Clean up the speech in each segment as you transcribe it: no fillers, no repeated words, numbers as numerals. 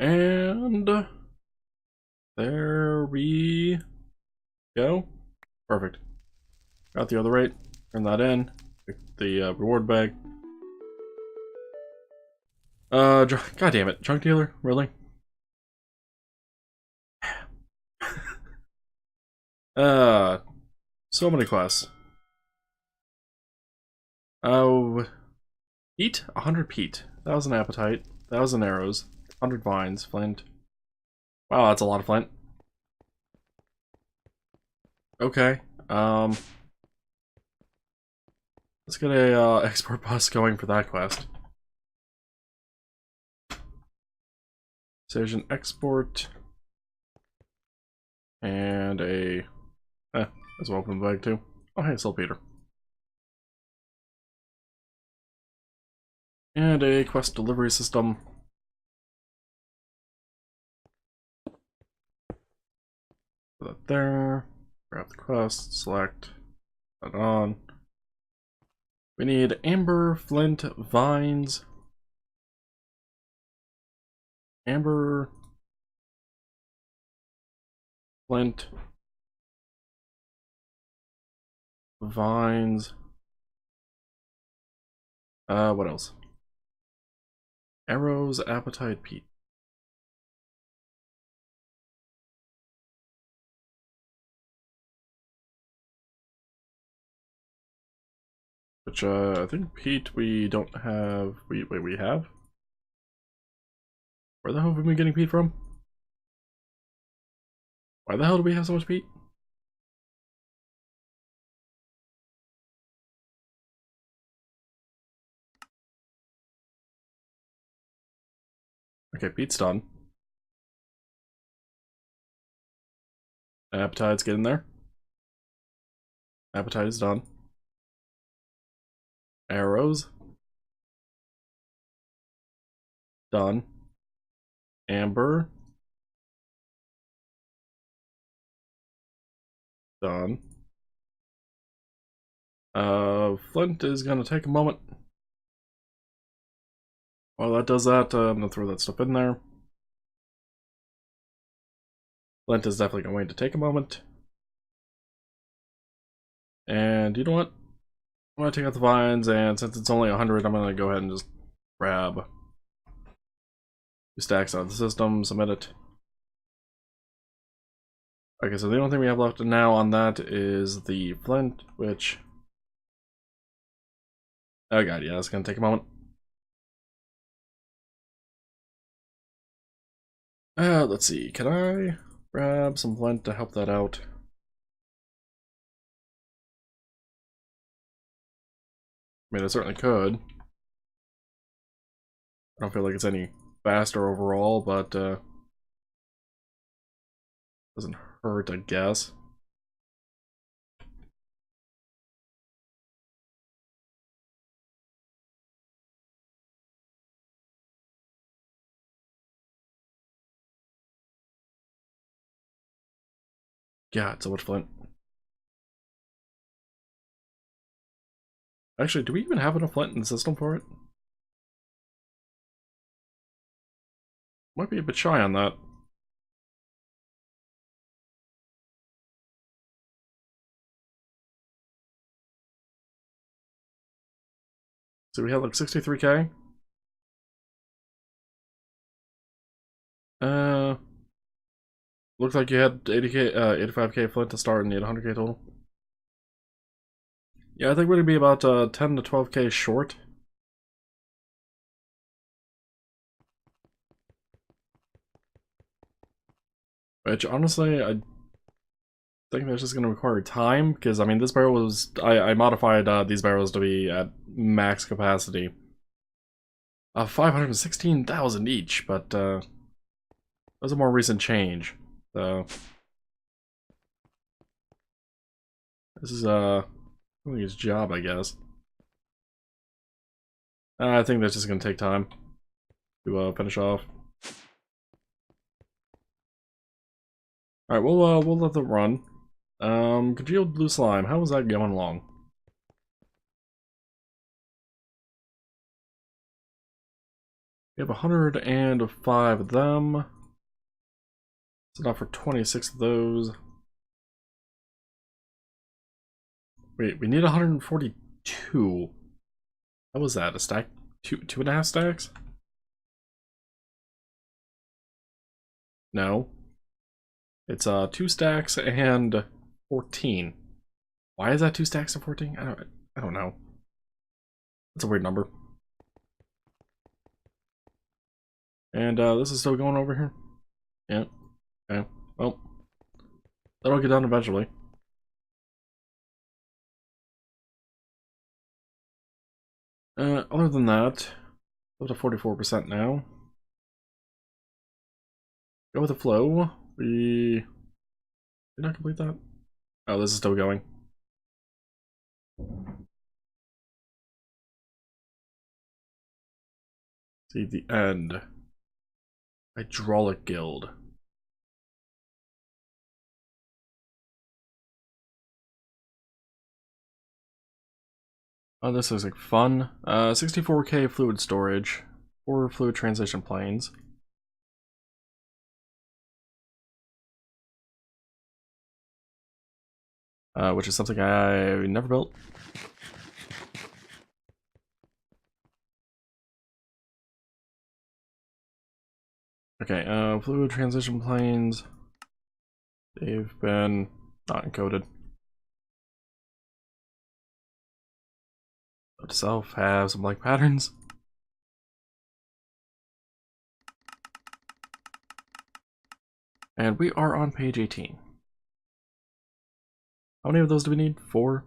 And there we go. Perfect. Got the other rate. Turn that in. Pick the reward bag. God damn it, junk dealer, really? Uh, so many quests. Oh, peat, 100 peat, 1,000 appetite, 1,000 arrows, 100 vines, flint. Wow, that's a lot of flint. Okay, let's get a export bus going for that quest. Decision export, and a as well open the bag too. Oh hey, saltpeter. And a quest delivery system. Put that there. Grab the quest, select, put it on. We need amber, flint, vines. Amber, flint, vines. What else? Arrows, appetite, peat. Which, I think peat we don't have. Wait, we have? Where the hell have we been getting peat from? Why the hell do we have so much peat? Okay, peat's done. Appetite's getting there. Appetite is done. Arrows. Done. Amber. Done. Flint is gonna take a moment. While that does that, I'm gonna throw that stuff in there. Flint is definitely going to take a moment. And you know what? I'm gonna take out the vines, and since it's only 100, I'm gonna go ahead and just grab 2 stacks out of the system, submit it. Okay, so the only thing we have left now on that is the flint, which... oh god, yeah, it's gonna take a moment. Let's see, can I grab some flint to help that out? I mean, I certainly could. I don't feel like it's any faster overall, but doesn't hurt, I guess. God, so much flint. Actually, do we even have enough flint in the system for it? Might be a bit shy on that. So we had like 63k. Uh, Looks like you had 80k, 85k flint to start and you had 100k total. Yeah, I think we're gonna be about 10 to 12k short. Which honestly, I think that's just gonna require time because I mean this barrel was I modified these barrels to be at max capacity of 516,000 each, but that was a more recent change. So this is doing his job, I guess. I think that's just gonna take time to finish off. All right, we'll let them run. Congealed blue slime. How is that going along? We have 105 of them. It's enough for 26 of those. Wait, we need 142. How was that? A stack? Two and a half stacks? No. It's 2 stacks and 14. Why is that 2 stacks and 14? I don't know. That's a weird number. And this is still going over here? Yeah. Okay. Well, that'll get done eventually. Other than that, up to 44% now. Go with the flow. We did not complete that. Oh, this is still going. See the end. Hydraulic Guild. Oh, this looks like fun. 64k fluid storage, 4 fluid transition planes. Which is something I never built. Okay, fluid transition planes. They've been not encoded. Itself has some like patterns. And we are on page 18. How many of those do we need? 4?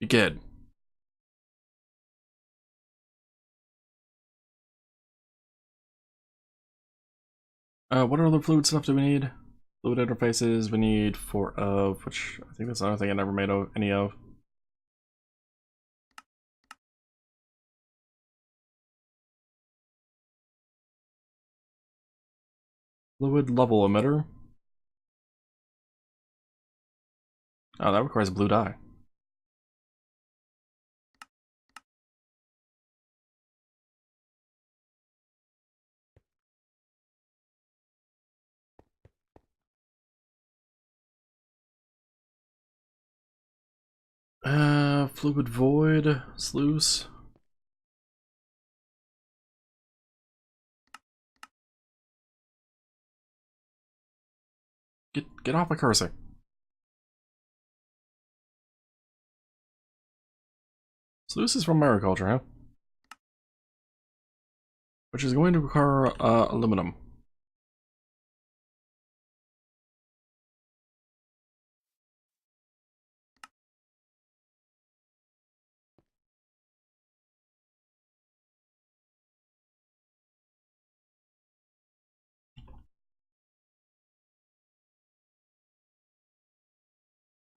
You good. What other fluid stuff do we need? Fluid interfaces, we need 4 of, which I think that's another thing I never made any of. Fluid level emitter. Oh, that requires a blue dye. Fluid void, sluice. Get off my cursor. Sluice is from agriculture, huh? Which is going to require aluminum.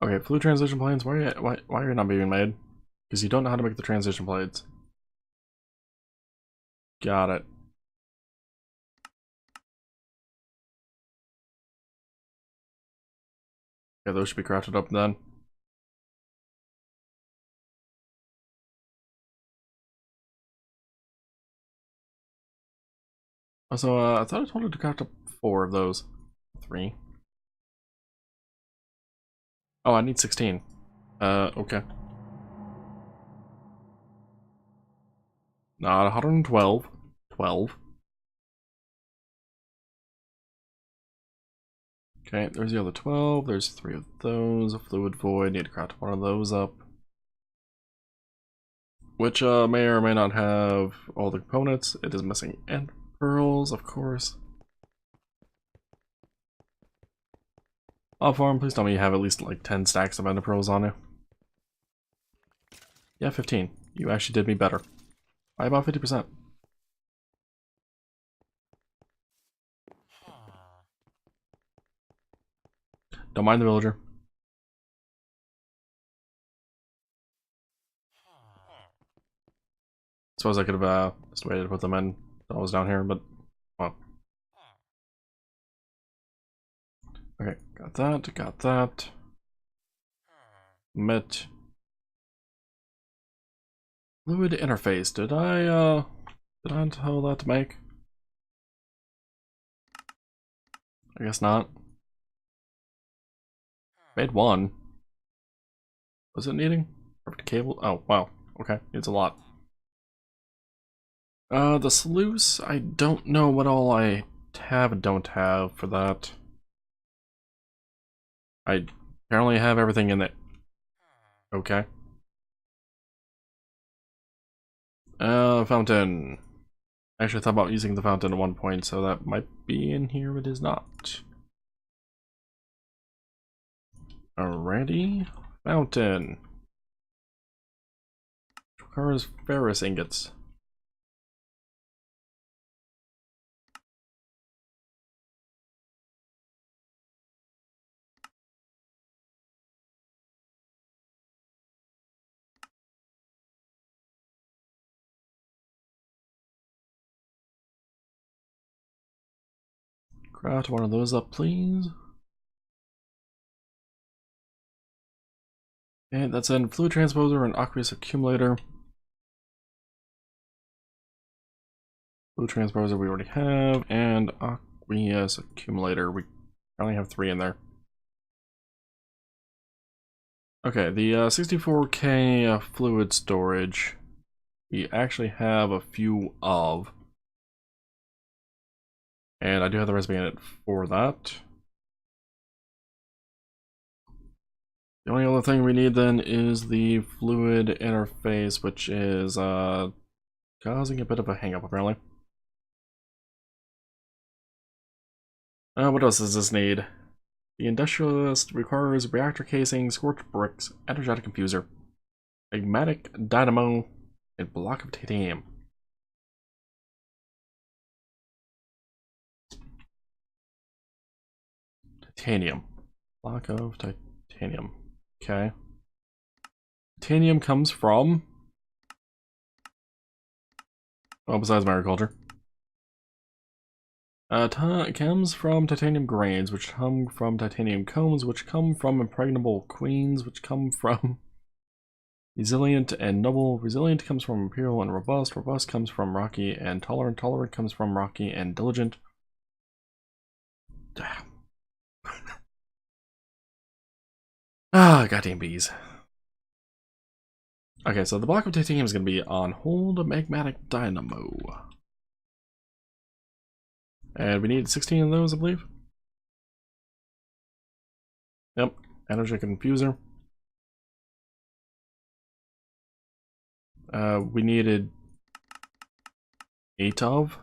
Okay, fluid transition planes. Why are you not being made? Because you don't know how to make the transition blades. Got it. Yeah, those should be crafted up then. Also, I thought I told you to craft up 4 of those. 3. Oh, I need 16. Okay. Not 112. 12. Okay, there's the other 12. There's 3 of those. A fluid void. Need to craft 1 of those up. Which may or may not have all the components. It is missing end pearls, of course. Farm, please tell me you have at least like 10 stacks of ender pearls on you. Yeah, 15. You actually did me better. By about 50%. Don't mind the villager. Suppose I could have just waited to put them in while I was down here, but well. Okay, got that, got that. Met fluid interface. Did I tell that to make? I guess not. Made one. Was it needing? Perfect cable. Oh wow. Okay, needs a lot. The sluice. I don't know what all I have and don't have for that. I apparently have everything in it. Okay. Fountain. I actually thought about using the fountain at one point, so that might be in here. It is not. Alrighty. Fountain. Requires ferrous ingots. Craft one of those up, please. And that's in fluid transposer and aqueous accumulator. Fluid transposer we already have, and aqueous accumulator. We only have 3 in there. Okay, the 64K fluid storage, we actually have a few of. And I do have the recipe in it for that. The only other thing we need then is the fluid interface, which is causing a bit of a hang-up apparently. What else does this need? The industrialist requires reactor casing, scorched bricks, energetic infuser, magmatic dynamo, and block of titanium. Titanium. Block of titanium. Okay. Titanium comes from... well, besides my agriculture. Comes from titanium grains, which come from titanium cones, which come from impregnable queens, which come from resilient and noble. Resilient comes from imperial and robust. Robust comes from rocky and tolerant. Tolerant comes from rocky and diligent. Ah, goddamn bees. Okay, so the block of titanium is going to be on hold magmatic dynamo. And we need 16 of those, I believe. Yep, energetic infuser. We needed 8 of.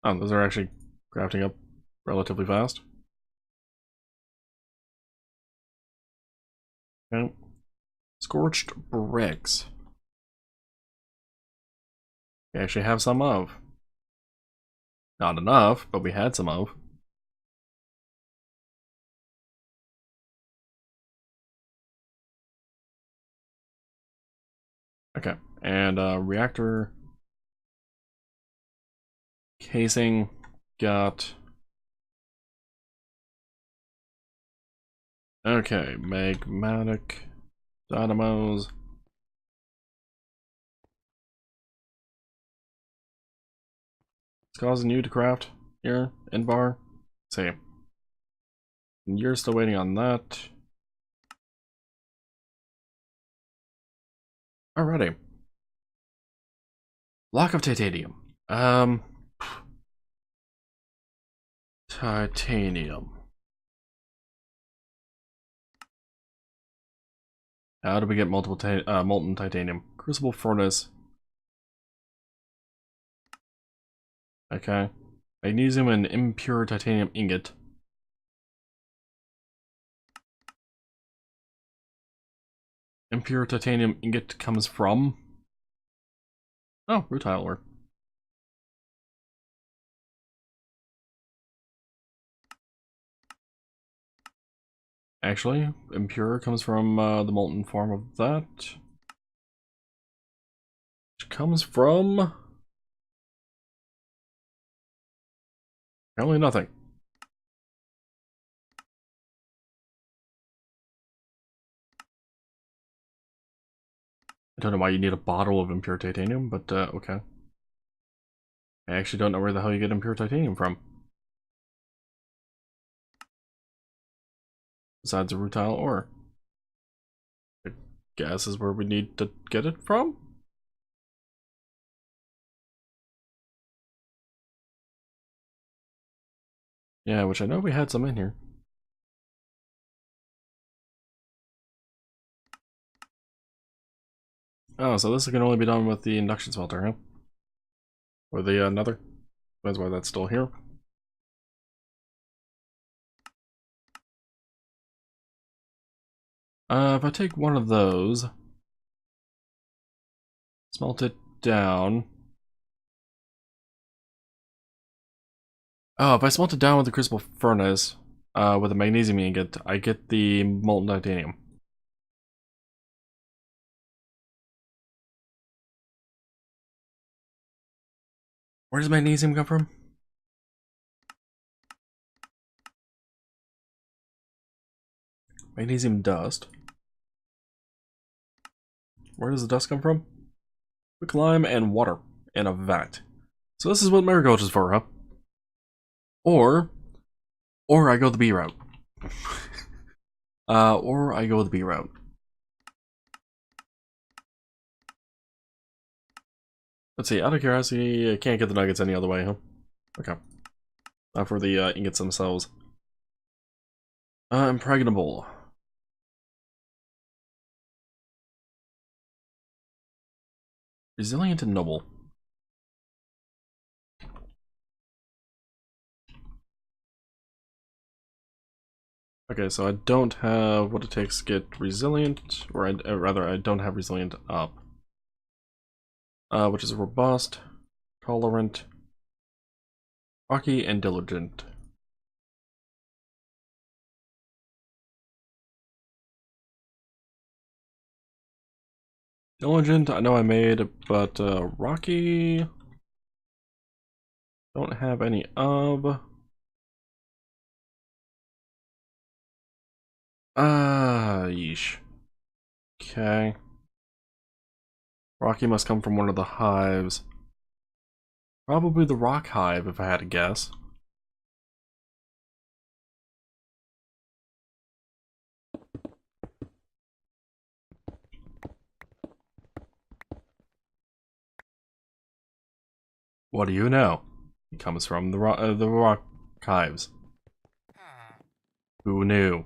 Oh, those are actually crafting up relatively fast. Okay. Scorched bricks. We actually have some of. Not enough, but we had some of. Okay, and reactor casing got... okay, magmatic dynamos. It's causing you to craft here in bar. Let's see. And you're still waiting on that. Alrighty. Block of titanium. Titanium. How do we get multiple molten titanium? Crucible furnace. Okay. Magnesium and impure titanium ingot. Impure titanium ingot comes from... oh, rutile ore. Actually, impure comes from the molten form of that. Which comes from... apparently nothing. don't know why you need a bottle of impure titanium, but okay. I actually don't know where the hell you get impure titanium from. Besides a rutile ore. I guess is where we need to get it from? Yeah, which I know we had some in here. Oh, so this can only be done with the induction smelter, huh? Or the nether. That's why that's still here. If I take one of those, smelt it down. Oh, if I smelt it down with the crucible furnace, with a magnesium ingot, I get the molten titanium. Where does magnesium come from? Magnesium dust. Where does the dust come from? Quick lime and water in a vat. So this is what Marigold is for, huh? Or I go the B route. Or I go the B route. Let's see, out of curiosity, I can't get the nuggets any other way, huh? Okay. Not for the ingots themselves. Impregnable. Resilient and noble. Okay, so I don't have what it takes to get resilient, or rather, I don't have resilient up. Which is robust, tolerant, rocky, and diligent. Diligent, I know I made, but rocky, don't have any of. Yeesh. Okay. Rocky must come from one of the hives. Probably the rock hive, if I had to guess. What do you know? It comes from the rock hives. Who knew?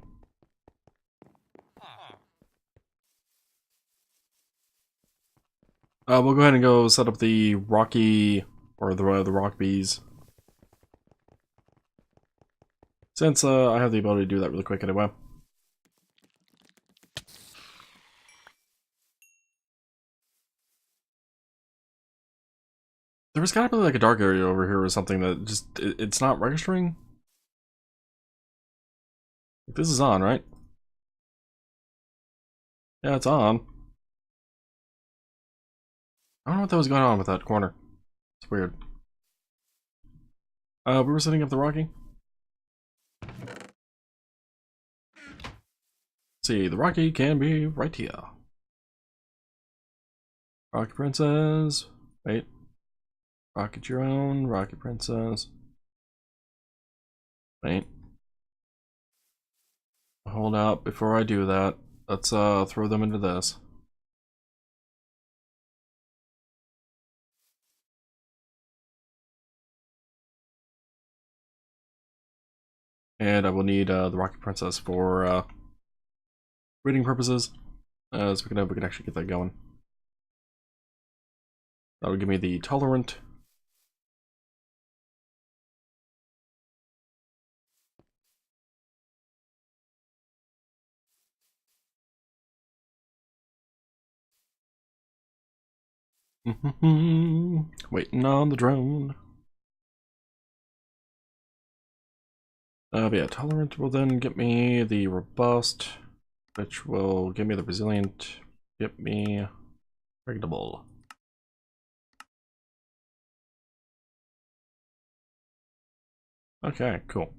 We'll go ahead and go set up the rocky, or the rock bees. Since I have the ability to do that really quick anyway. There was gotta be like a dark area over here or something that just, it's not registering. This is on, right? Yeah, it's on. I don't know what that was going on with that corner. It's weird. We were setting up the Rocky. See, the Rocky can be right here. Rocky Princess. Wait. Rocket your own. Rocky Princess. Wait. Hold out before I do that. Let's throw them into this. And I will need the Rocky Princess for reading purposes. So we can actually get that going. That will give me the tolerant. Waiting on the drone. But yeah, tolerant will then get me the robust, which will give me the resilient, get me impregnable. Okay, cool.